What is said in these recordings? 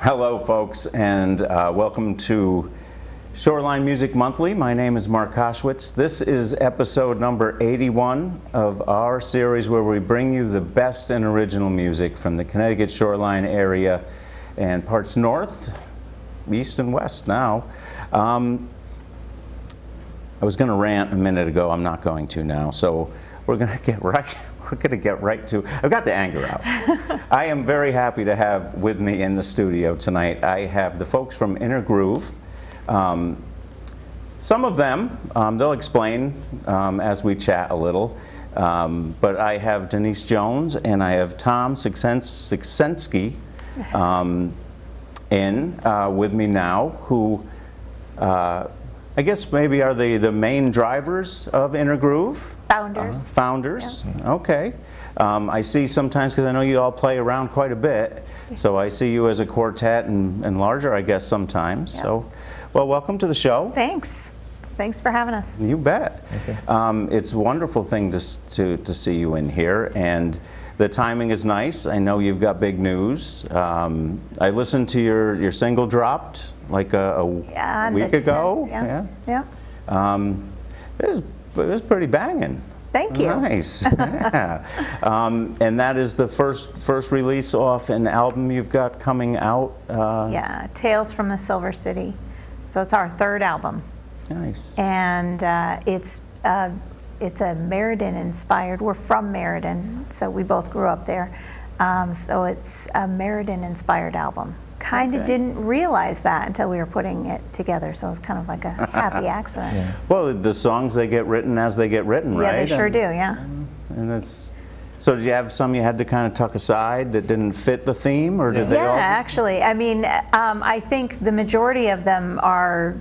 Hello, folks, and welcome to Shoreline Music Monthly. My name is Mark Koshwitz. This is episode number 81 of our series where we bring you the best in original music from the Connecticut shoreline area and parts north, east, and west now. I was going to rant a minute ago. I'm not going to now, so we're going to get right. We're going to get right to, I've got the anger out. I am very happy to have with me in the studio tonight, I have the folks from Inner Groove. Some of them, they'll explain as we chat a little, but I have Denise Jones and I have Tom Siksensky with me now, who I guess maybe are the main drivers of Inner Groove? Founders. Founders, yeah. Okay. I see sometimes, because I know you all play around quite a bit, so I see you as a quartet and larger, I guess, sometimes. Yeah. So, well, welcome to the show. Thanks. Thanks for having us. You bet. Okay. It's a wonderful thing to see you in here, and the timing is nice. I know you've got big news. I listened to your single dropped like a week ago. 10th, yeah. It was pretty banging. Thank you. Nice. Yeah. And that is the first release off an album you've got coming out. Yeah, Tales from the Silver City. So it's our third album. Nice. And it's a Meriden-inspired. We're from Meriden, so we both grew up there. So it's a Meriden-inspired album. Kind of didn't realize that until we were putting it together, so it was kind of like a happy accident. Yeah. Well, the songs, they get written as they get written, right? Yeah, they sure do, yeah. And that's, so did you have some you had to kind of tuck aside that didn't fit the theme, or did they all? Yeah, actually, I mean, I think the majority of them are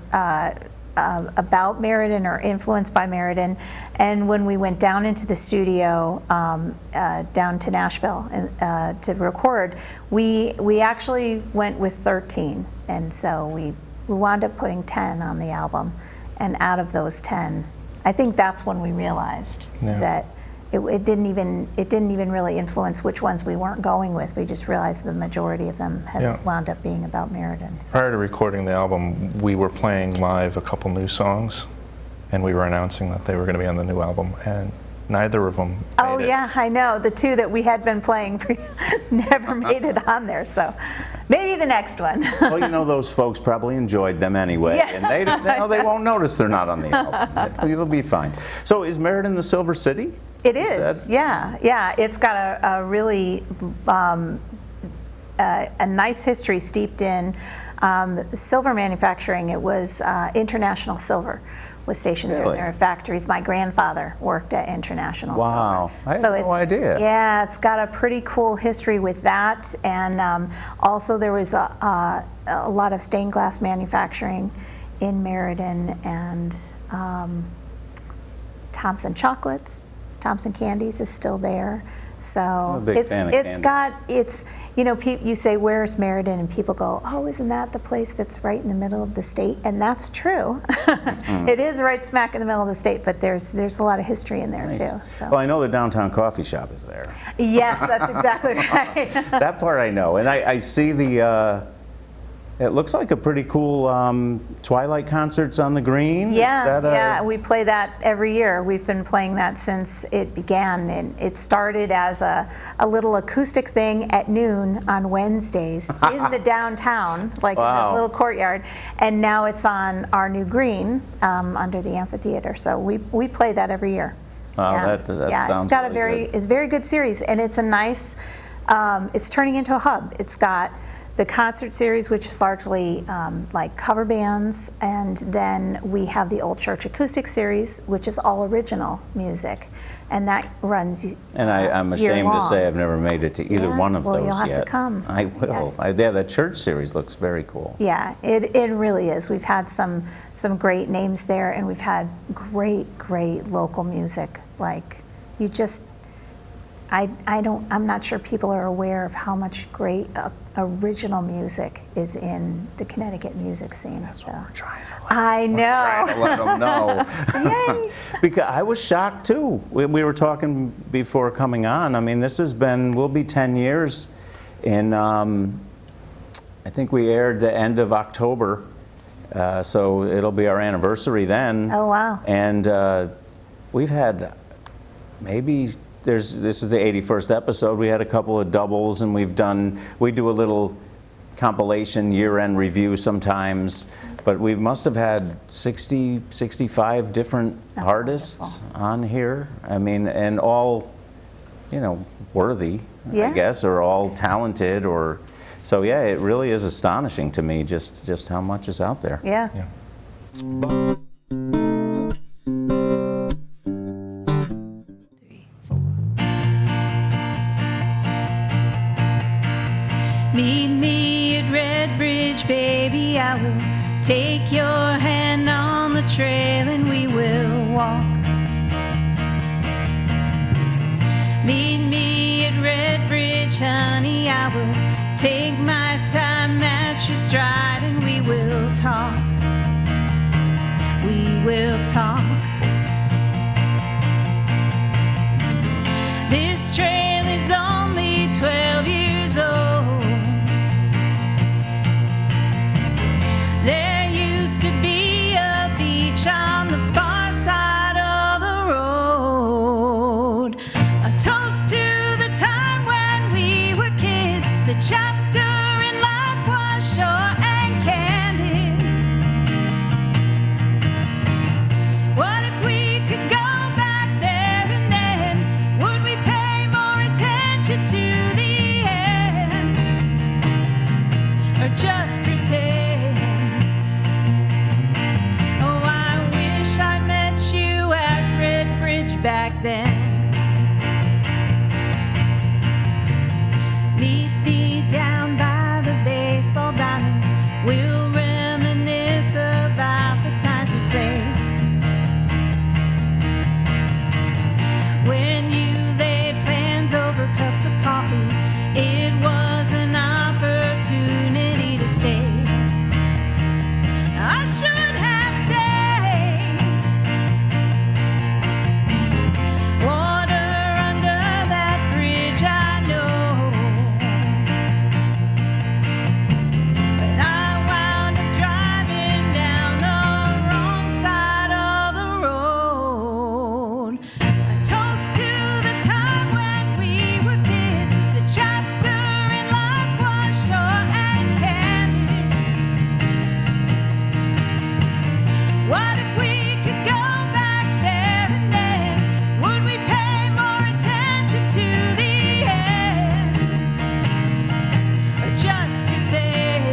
about Meriden or influenced by Meriden. And when we went down into the studio, down to Nashville to record, we actually went with 13. And so we wound up putting 10 on the album. And out of those 10, I think that's when we realized that it didn't even really influence which ones we weren't going with. We just realized the majority of them had wound up being about Meriden. So. Prior to recording the album, we were playing live a couple new songs, and we were announcing that they were going to be on the new album, and neither of them made it. Yeah, I know. The two that we had been playing never made it on there, so maybe the next one. Well, you know, those folks probably enjoyed them anyway, and they won't notice they're not on the album. They'll be fine. So is Meriden the Silver City? It is, yeah. It's got a really a nice history steeped in silver manufacturing. It was International Silver was stationed there in their factories. My grandfather worked at International Silver. Wow, I had no idea. Yeah, it's got a pretty cool history with that, and also there was a lot of stained glass manufacturing in Meriden, and Thompson Chocolates. Thompson Candies is still there, so it's you know, you say where's Meriden and people go, oh, isn't that the place that's right in the middle of the state? And that's true. It is right smack in the middle of the state, but there's a lot of history in there too. So. Well, I know the downtown coffee shop is there. Yes, that's exactly right. That part I know, and I see the. It looks like a pretty cool Twilight concerts on the green. Yeah, we play that every year. We've been playing that since it began, and it started as a little acoustic thing at noon on Wednesdays in the downtown, like in the little courtyard, and now it's on our new green under the amphitheater. So we play that every year. Wow, that sounds it's got really it's a very good series, and it's a nice. It's turning into a hub. It's got the concert series, which is largely like cover bands, and then we have the Old Church Acoustic series, which is all original music, and that runs And I'm ashamed to say I've never made it to either one of those yet. Well, you'll have to come. I will. Yeah, the church series looks very cool. Yeah, it really is. We've had some great names there, and we've had great local music. Like, you just, I'm not sure people are aware of how much great original music is in the Connecticut music scene. That's what we're trying to let them know. Yay! Because I was shocked too. We were talking before coming on. I mean, this will be 10 years in I think we aired the end of October, so it'll be our anniversary then. Oh, wow. And we've had maybe, this is the 81st episode. We had a couple of doubles, and we do a little compilation year-end review sometimes, but we must have had 60, 65 different artists on here. I mean, and all, you know, worthy, I guess, or all talented, or so. Yeah, it really is astonishing to me just how much is out there. Yeah. Meet me at Red Bridge, baby, I will take your hand on the trail and we will walk. Meet me at Red Bridge, honey, I will take my time at your stride and we will talk. We will talk. This trail is only 12 years old. There used to be a beach on the far side of the road. A toast to the time when we were kids. The chapter in life was short and candid. What if we could go back there and then? Would we pay more attention to the end? Or just pretend? Oh, I wish I met you at Red Bridge back then. Meet me down by the baseball diamonds. We'll reminisce about the times we played. When you laid plans over cups of coffee, it was an opportunity to stay. I should have stayed. Water under that bridge, I know. But I wound up driving down the wrong side of the road. A toast to the time when we were kids. The chapter in life was short and candid. What if we could go back there and then? Would we pay more attention to the end? Or just pretend?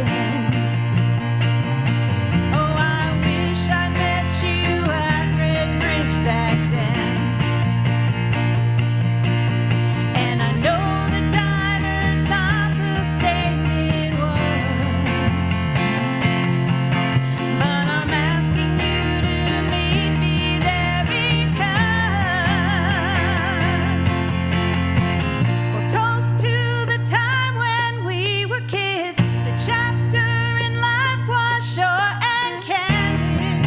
Oh, I wish I met you at Red Bridge back then. And I know the diner's not the same it was, but I'm asking you to meet me there because, well, toast to the time when we were kids. The chapter in life was short and candid.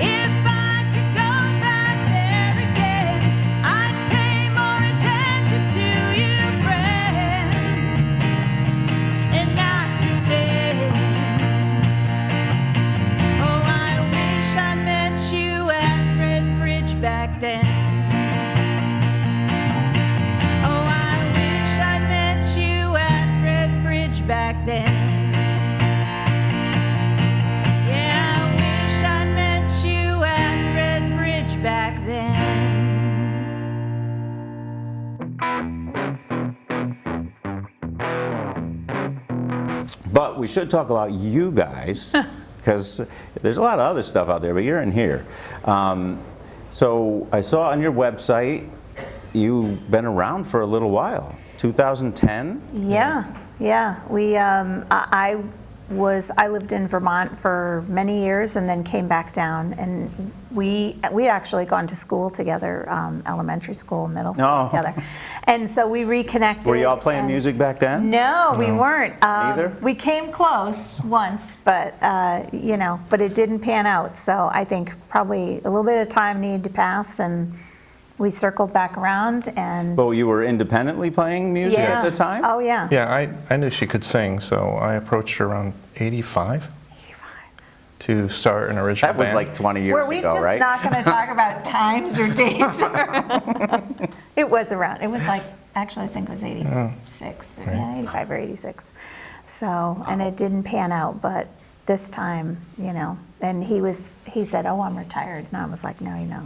If I could go back there again, I'd pay more attention to you, friend, and not pretend. Oh, I wish I met you at Red Bridge back then. Oh, I wish I met you at Red Bridge back then. Yeah, I wish I met you at Red Bridge back then. But we should talk about you guys, because there's a lot of other stuff out there, but you're in here. So I saw on your website you've been around for a little while. 2010? Yeah. I lived in Vermont for many years and then came back down, and we actually gone to school together, elementary school, middle school together, and so we reconnected. Were you all playing music back then? No, we weren't. Neither? We came close once, but but it didn't pan out. So I think probably a little bit of time needed to pass, and we circled back around and. Well, you were independently playing music Yeah. at the time? Oh, yeah. Yeah, I knew she could sing, so I approached her around 85 to start an original That was band. like 20 years Were we ago, just right? not going to talk about times or dates? It was around, it was like, actually, I think it was 86, yeah, 85 or 86. So, and it didn't pan out, but this time, you know, and he said, oh, I'm retired. And I was like, no, you know,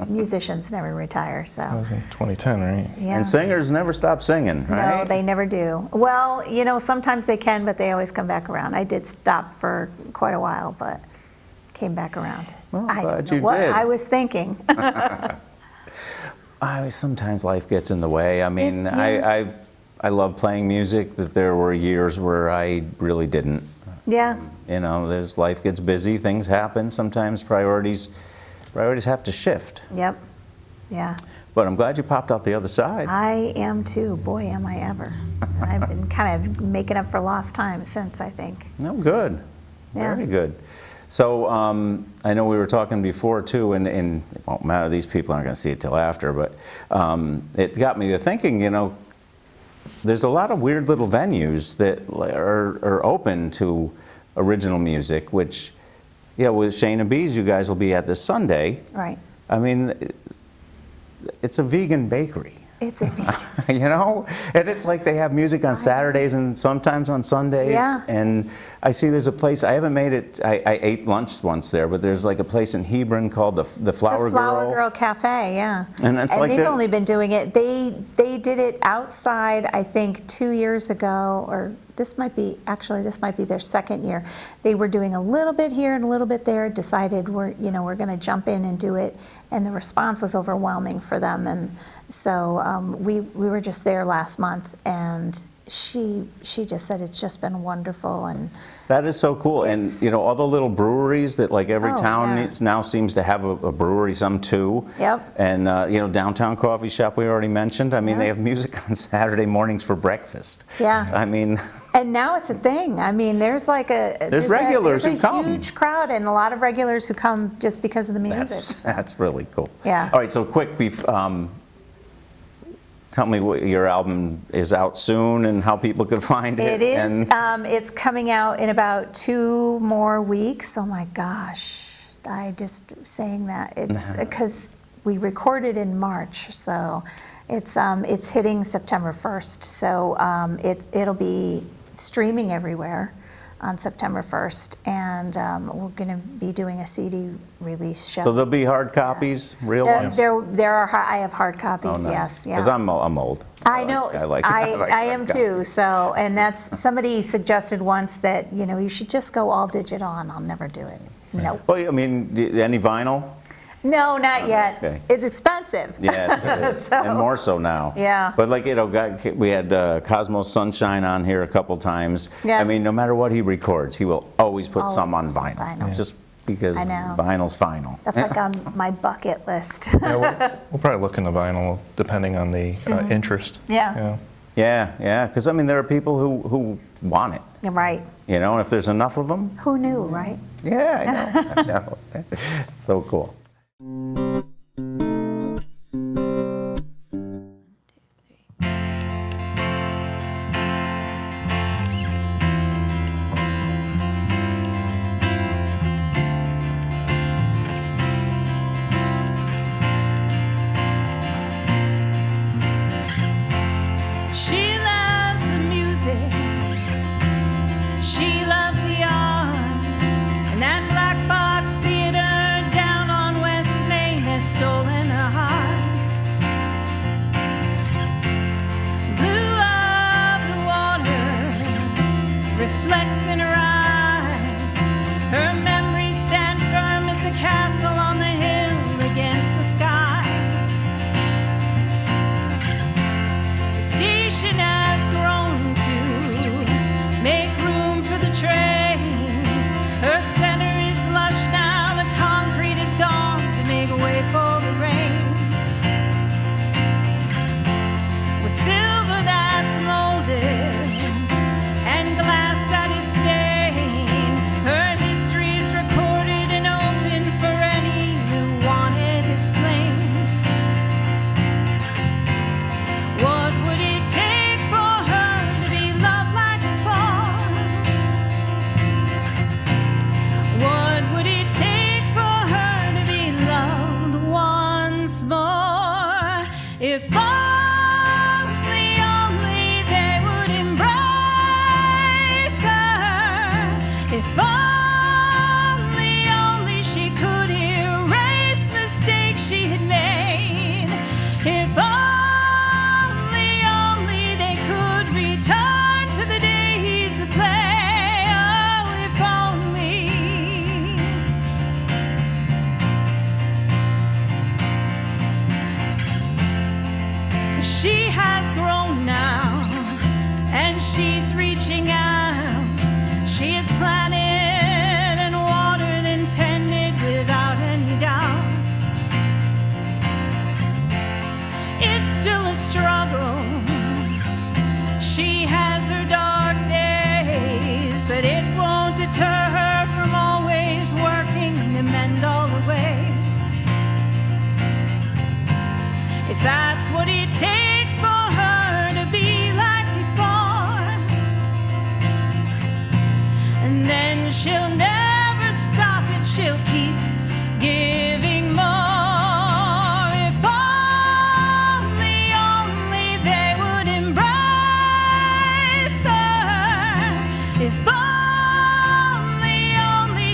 musicians never retire, That so. was in 2010, right? Yeah. And singers never stop singing, right? No, they never do. Well, you know, sometimes they can, but they always come back around. I did stop for quite a while, but came back around. Well, I glad don't know you what did. I was thinking. Sometimes life gets in the way. I mean, I love playing music, that there were years where I really didn't. Yeah, You know, life gets busy, things happen, sometimes priorities have to shift. yep, yeah. But I'm glad you popped out the other side. I am too. Boy, am I ever. And I've been kind of making up for lost time since, I think. No, good. Yeah. Very good. So I know we were talking before too, and it won't matter, these people aren't going to see it till after, but it got me to thinking, you know, there's a lot of weird little venues that are open to original music, which, yeah, with Shane and Bees, you guys will be at this Sunday. Right. I mean, it's a vegan bakery. It's a You know, and it's like they have music on Saturdays and sometimes on Sundays. Yeah. And I see there's a place, I haven't made it, I ate lunch once there, but there's like a place in Hebron called the Flower Girl. The Flower Girl Cafe, yeah. And it's like they've they're- only been doing it, they did it outside, I think, 2 years ago, or this might be their second year. They were doing a little bit here and a little bit there, decided we're going to jump in and do it, and the response was overwhelming for them. And so we were just there last month, and she just said it's just been wonderful. And That is so cool. And, It's- you know, all the little breweries that like every Oh, town yeah. now seems to have a brewery, some too. Yep. And, you know, Downtown Coffee Shop we already mentioned. I mean, Yeah. they have music on Saturday mornings for breakfast. Yeah. I mean, And now it's a thing. I mean, there's like There's regulars there's who come. a huge crowd, and a lot of regulars who come just because of the music. that's really cool. Yeah. All right, so quick, tell me what your album is out soon and how people can find it. It is. And It's coming out in about 2 more weeks. Oh my gosh! I just saying that it's because we recorded in March, so it's hitting September 1st. So it'll be streaming everywhere on September 1st, and we're going to be doing a CD release show. so there'll be hard copies, real ones? There are. I have hard copies. Yes. Yeah. Because I'm old. I know. I like I hard am copies. too. So, and that's somebody suggested once that you should just go all digital, and I'll never do it. Nope. Well, I mean, any vinyl? No, not yet. Okay. It's expensive. Yes, it is. So- And more so now. Yeah. But like, we had Cosmo Sunshine on here a couple times. Yeah. I mean, no matter what he records, he will always put some on Always vinyl. vinyl. Yeah. Just because I know. vinyl's vinyl. That's like on my bucket list. Yeah, we'll probably look into vinyl depending on the interest. Yeah. Yeah, because I mean, there are people who want it, You're right. you know, and if there's enough of them, Who knew, right? yeah, I know. It's so cool. She loves the music. She loves the art. And that black box theater down on West Main all the ways. If that's what it takes for her to be like before, and then she'll never stop and she'll keep giving more. If only they would embrace her. If only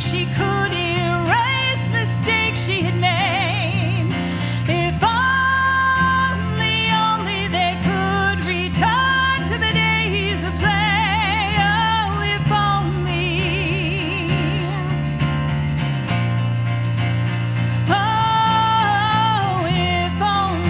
she could erase mistakes she had made. If only they could return to the days of play. Oh, if only. Oh, if only.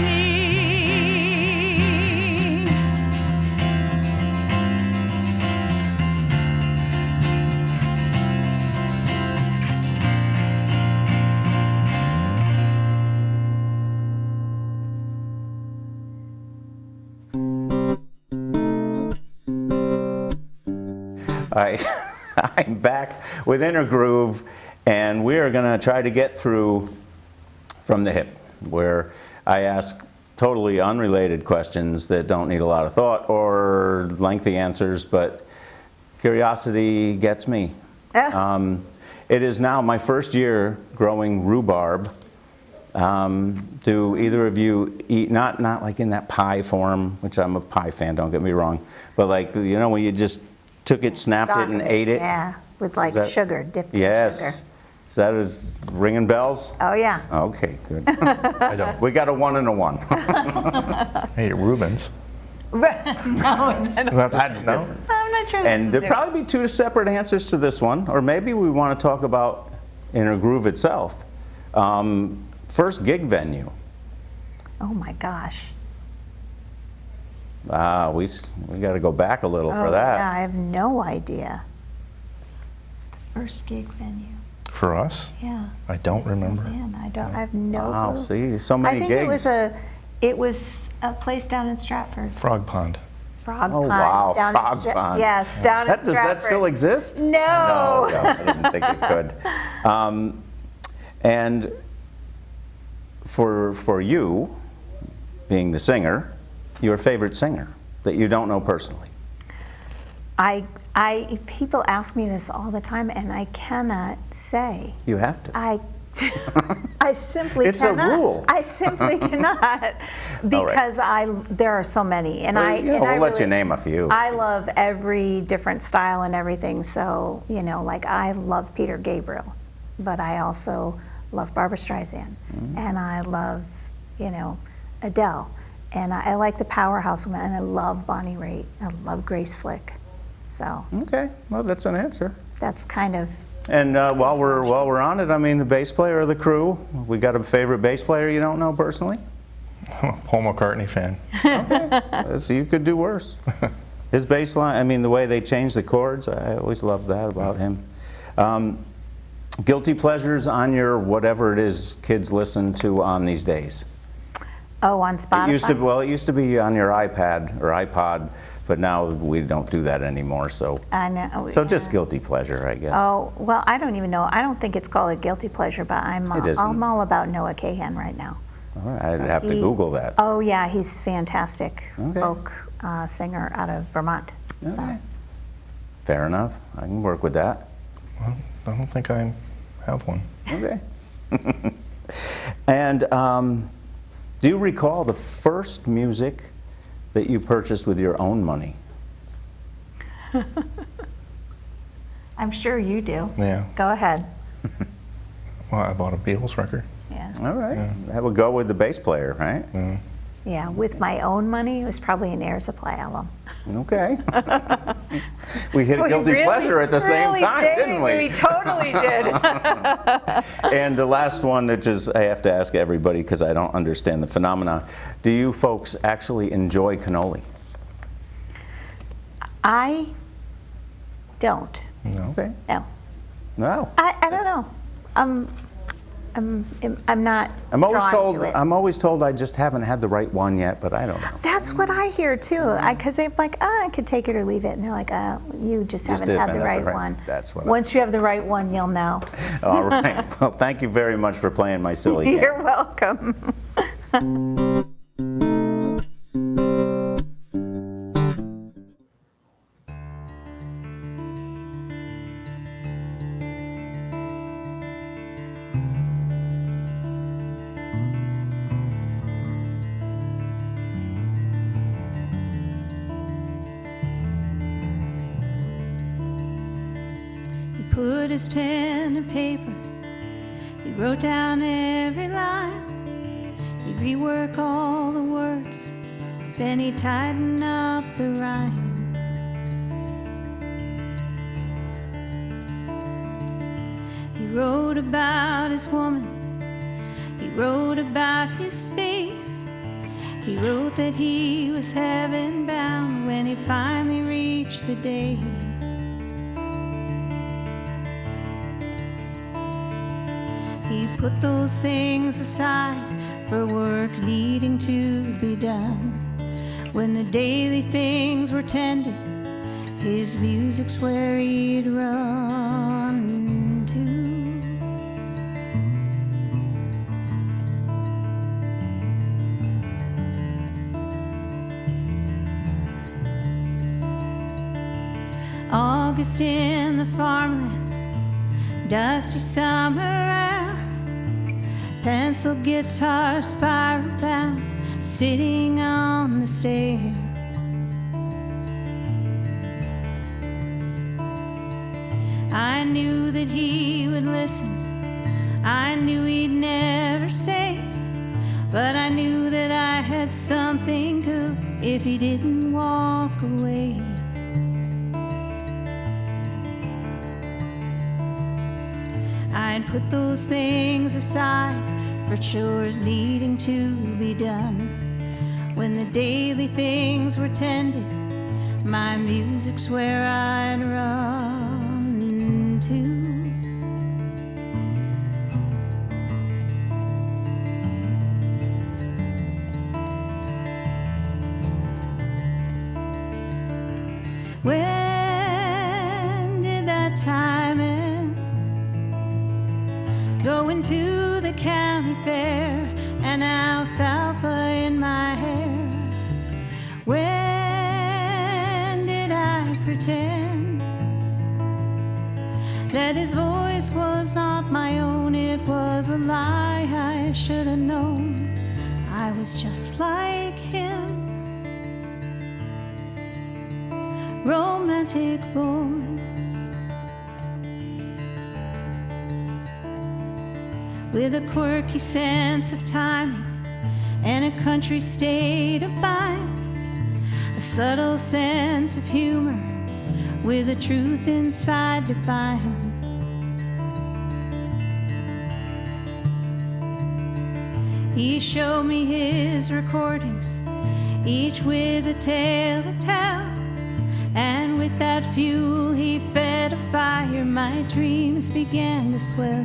I'm back with Inner Groove, and we are going to try to get through From the Hip, where I ask totally unrelated questions that don't need a lot of thought or lengthy answers, but curiosity gets me. It is now my first year growing rhubarb. Do either of you eat, not like in that pie form, which I'm a pie fan, don't get me wrong, but like, you know, when you just took it, snapped it, and ate it? Yeah, with like that- sugar, dipped in Yes. sugar. Is that is ringing bells? Oh, yeah. Okay, good. I don't. We got a 1 and a 1. I ate Rubens. No, That's no? different. I'm not sure. And that's there'll probably be 2 separate answers to this one, or maybe we want to talk about Inner Groove itself. First gig venue. Oh my gosh. We got to go back a little for that. Yeah, I have no idea. The first gig venue. For us? Yeah. I don't remember. Man, I have no Wow, clue. see, so many I think gigs. it was a place down in Stratford. Frog Pond. Frog Oh, Pond. wow, down Frog in Pond. Yes, down in Does Stratford. that still exist? No. No, I didn't think it could. And for you, being the singer, your favorite singer that you don't know personally? People ask me this all the time, and I cannot say. You have to. I simply It's a cannot. rule. I simply cannot because there are so many, and we'll let you name a few. I love every different style and everything. So like I love Peter Gabriel, but I also love Barbra Streisand, and I love Adele, and I like the powerhouse women, and I love Bonnie Raitt. I love Grace Slick. So Okay, well, that's an answer. that's kind of. And while we're on it, I mean, the bass player of the crew. We got a favorite bass player you don't know personally? I'm a Paul McCartney fan. So you could do worse. His bass line, I mean, the way they change the chords, I always love that about him. Guilty pleasures on your whatever it is kids listen to on these days. Oh, on Spotify. It used to be on your iPad or iPod, but now we don't do that anymore. So I know. so just guilty pleasure, I guess. Oh, well, I don't even know. I don't think it's called a guilty pleasure, but I'm isn't. all about Noah Kahan right now. All right, I'd So have to Google that. Oh, yeah, he's fantastic. Okay. Folk singer out of Vermont. So. Okay. Fair enough. I can work with that. Well, I don't think I have one. Okay. And do you recall the first music that you purchased with your own money? I'm sure you do. Yeah. Go ahead. Well, I bought a Beatles record. Yeah. All right. That would go with the bass player, right? Yeah, with my own money, it was probably an Air Supply album. Okay. We hit a guilty pleasure at the same time, didn't we? We totally did. And the last one, that just I have to ask everybody because I don't understand the phenomenon. Do you folks actually enjoy cannoli? I don't. No. Okay. No. No. I don't know. I'm not I'm always drawn told to it. I'm always told I just haven't had the right one yet, but I don't know. That's what I hear too. Because they're like, I could take it or leave it, and they're like, you just haven't had the right one. That's what. Once you have the right one, you'll know. All right. Well, thank you very much for playing my silly game. You're welcome. Put his pen to paper, he wrote down every line. He'd rework all the words, then he'd tighten up the rhyme. He wrote about his woman, he wrote about his faith. He wrote that he was heaven bound when he finally reached the day. He put those things aside for work needing to be done. When the daily things were tended, his music's where he'd run to. August in the farmlands, dusty summer air, pencil guitar spiral bound, sitting on the stair. I knew that he would listen, I knew he'd never say, but I knew that I had something good if he didn't walk away. I'd put those things aside for chores needing to be done. When the daily things were tended, my music's where I'd run to. When did that time end? Going to the county fair and alfalfa in my hair. When did I pretend that his voice was not my own? It was a lie I should have known. I was just like him, romantic born. With a quirky sense of timing and a country state of mind, a subtle sense of humor with a truth inside to find. He showed me his recordings, each with a tale to tell, and with that fuel he fed a fire, my dreams began to swell.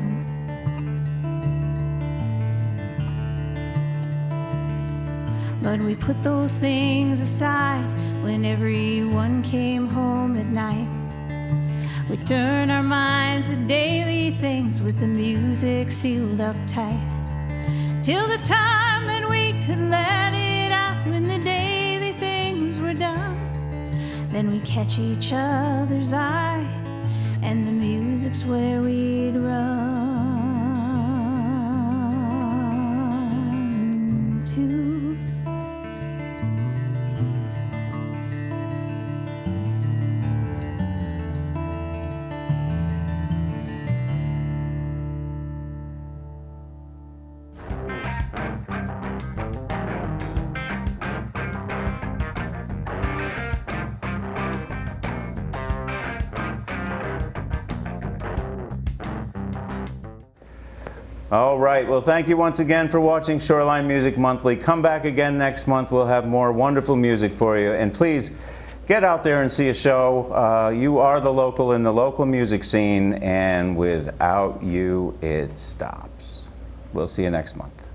But we put those things aside when everyone came home at night. We turned our minds to daily things with the music sealed up tight, till the time that we could let it out. When the daily things were done, then we catch each other's eye, and the music's where we'd run to. All right. Well, thank you once again for watching Shoreline Music Monthly. Come back again next month. We'll have more wonderful music for you. And please, get out there and see a show. You are the local in the local music scene, and without you, it stops. We'll see you next month.